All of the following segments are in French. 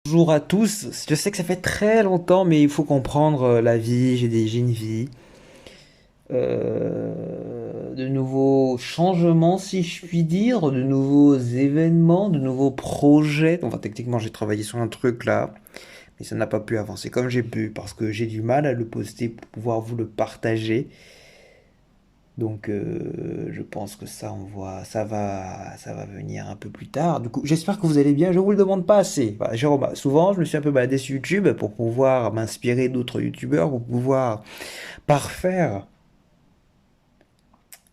Bonjour à tous, je sais que ça fait très longtemps, mais il faut comprendre la vie, j'ai une vie. De nouveaux changements, si je puis dire, de nouveaux événements, de nouveaux projets. Enfin, techniquement, j'ai travaillé sur un truc là, mais ça n'a pas pu avancer comme j'ai pu, parce que j'ai du mal à le poster pour pouvoir vous le partager. Donc, je pense que ça, ça va venir un peu plus tard. Du coup, j'espère que vous allez bien. Je vous le demande pas assez. Voilà, Jérôme, souvent, je me suis un peu baladé sur YouTube pour pouvoir m'inspirer d'autres YouTubeurs, pour pouvoir parfaire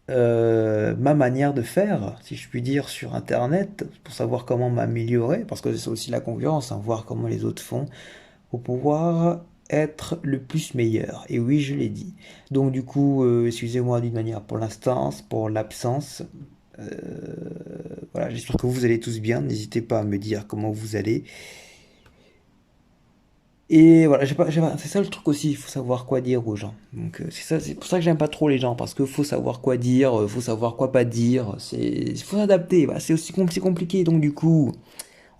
ma manière de faire, si je puis dire, sur Internet, pour savoir comment m'améliorer, parce que c'est aussi la concurrence, hein, voir comment les autres font, pour pouvoir être le plus meilleur. Et oui, je l'ai dit. Donc du coup, excusez-moi d'une manière pour l'instant, pour l'absence. Euh, voilà, j'espère que vous allez tous bien. N'hésitez pas à me dire comment vous allez. Et voilà, c'est ça le truc aussi, il faut savoir quoi dire aux gens. Donc c'est pour ça que j'aime pas trop les gens, parce qu'il faut savoir quoi dire, faut savoir quoi pas dire, il faut s'adapter, voilà, c'est compliqué. Donc du coup,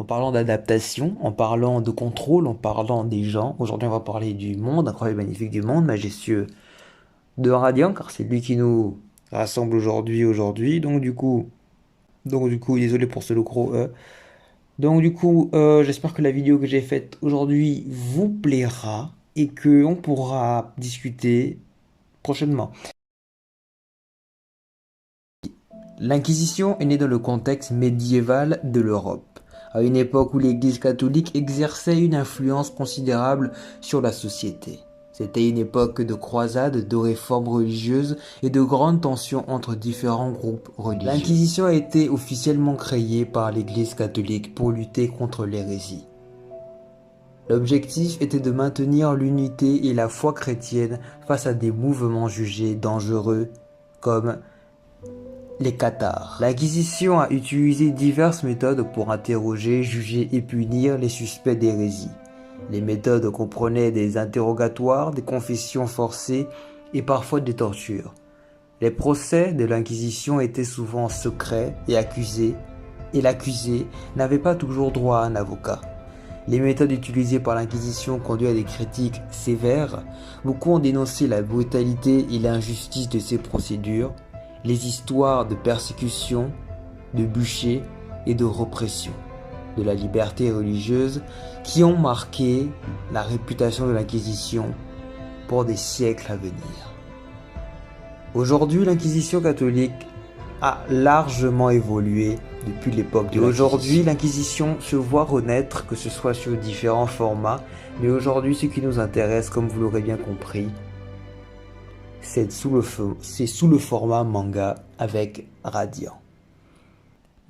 en parlant d'adaptation, en parlant de contrôle, en parlant des gens, aujourd'hui on va parler du monde, incroyable et magnifique du monde, majestueux de Radiant, car c'est lui qui nous rassemble aujourd'hui. Donc du coup, désolé pour ce gros E. Donc du coup, j'espère que la vidéo que j'ai faite aujourd'hui vous plaira et que on pourra discuter prochainement. L'Inquisition est née dans le contexte médiéval de l'Europe, à une époque où l'Église catholique exerçait une influence considérable sur la société. C'était une époque de croisades, de réformes religieuses et de grandes tensions entre différents groupes religieux. L'Inquisition a été officiellement créée par l'Église catholique pour lutter contre l'hérésie. L'objectif était de maintenir l'unité et la foi chrétienne face à des mouvements jugés dangereux comme les cathares. L'Inquisition a utilisé diverses méthodes pour interroger, juger et punir les suspects d'hérésie. Les méthodes comprenaient des interrogatoires, des confessions forcées et parfois des tortures. Les procès de l'Inquisition étaient souvent secrets et l'accusé n'avait pas toujours droit à un avocat. Les méthodes utilisées par l'Inquisition conduisent à des critiques sévères. Beaucoup ont dénoncé la brutalité et l'injustice de ces procédures, les histoires de persécution, de bûcher et de répression de la liberté religieuse qui ont marqué la réputation de l'Inquisition pour des siècles à venir. Aujourd'hui, l'Inquisition catholique a largement évolué depuis l'époque de l'Inquisition. Aujourd'hui, l'Inquisition se voit renaître, que ce soit sur différents formats, mais aujourd'hui, ce qui nous intéresse, comme vous l'aurez bien compris, c'est sous le format manga avec Radiant.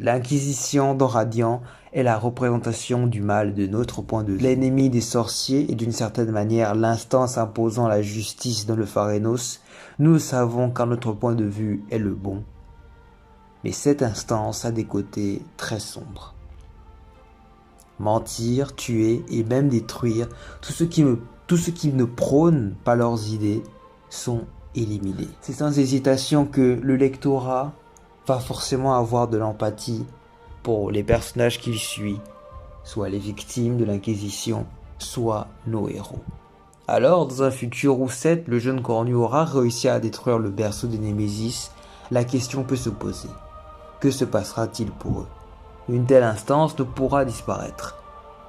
L'Inquisition dans Radiant est la représentation du mal de notre point de vue. L'ennemi des sorciers et d'une certaine manière l'instance imposant la justice dans le Pharénos, nous savons qu'à notre point de vue est le bon. Mais cette instance a des côtés très sombres. Mentir, tuer et même détruire, tout ce qui ne prône pas leurs idées sont éliminés. C'est sans hésitation que le lectorat va forcément avoir de l'empathie pour les personnages qu'il suit, soit les victimes de l'Inquisition, soit nos héros. Alors, dans un futur où Seth, le jeune cornu, aura réussi à détruire le berceau de Némésis, la question peut se poser. Que se passera-t-il pour eux? Une telle instance ne pourra disparaître.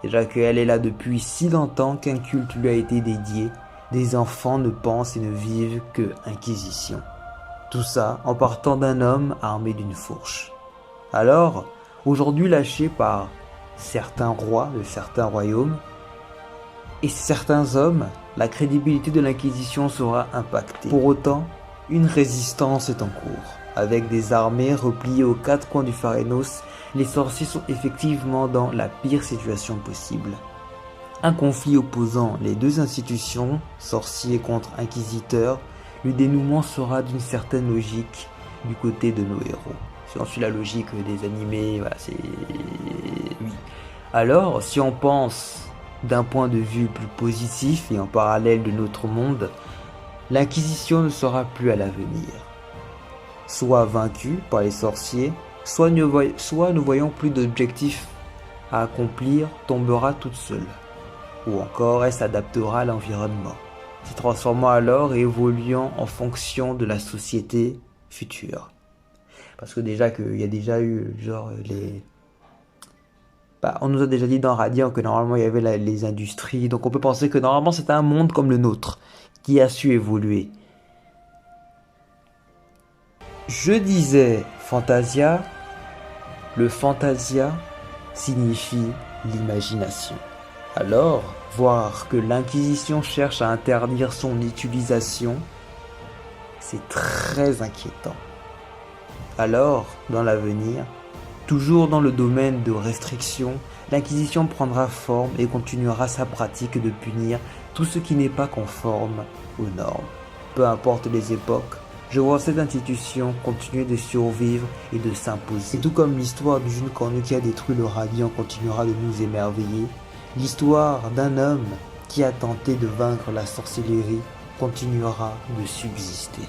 Déjà qu'elle est là depuis si longtemps qu'un culte lui a été dédié, des enfants ne pensent et ne vivent que Inquisition. Tout ça en partant d'un homme armé d'une fourche. Alors, aujourd'hui lâché par certains rois de certains royaumes et certains hommes, la crédibilité de l'Inquisition sera impactée. Pour autant, une résistance est en cours. Avec des armées repliées aux quatre coins du Pharénos, les sorciers sont effectivement dans la pire situation possible. Un conflit opposant les deux institutions, sorciers contre inquisiteurs, le dénouement sera d'une certaine logique du côté de nos héros. Si on suit la logique des animés, voilà, c'est... Oui. Alors, si on pense d'un point de vue plus positif et en parallèle de notre monde, l'Inquisition ne sera plus à l'avenir. Soit vaincue par les sorciers, soit nous voyons plus d'objectifs à accomplir tombera toute seule. Ou encore, elle s'adaptera à l'environnement, se transformant alors et évoluant en fonction de la société future. Parce que déjà qu'il y a déjà eu genre les... on nous a déjà dit dans Radiant que normalement il y avait les industries, donc on peut penser que normalement c'était un monde comme le nôtre, qui a su évoluer. Je disais Fantasia, le Fantasia signifie l'imagination. Alors, voir que l'Inquisition cherche à interdire son utilisation, c'est très inquiétant. Alors, dans l'avenir, toujours dans le domaine de restriction, l'Inquisition prendra forme et continuera sa pratique de punir tout ce qui n'est pas conforme aux normes. Peu importe les époques, je vois cette institution continuer de survivre et de s'imposer. Et tout comme l'histoire du jeune cornu qui a détruit le Radiant continuera de nous émerveiller, l'histoire d'un homme qui a tenté de vaincre la sorcellerie continuera de subsister.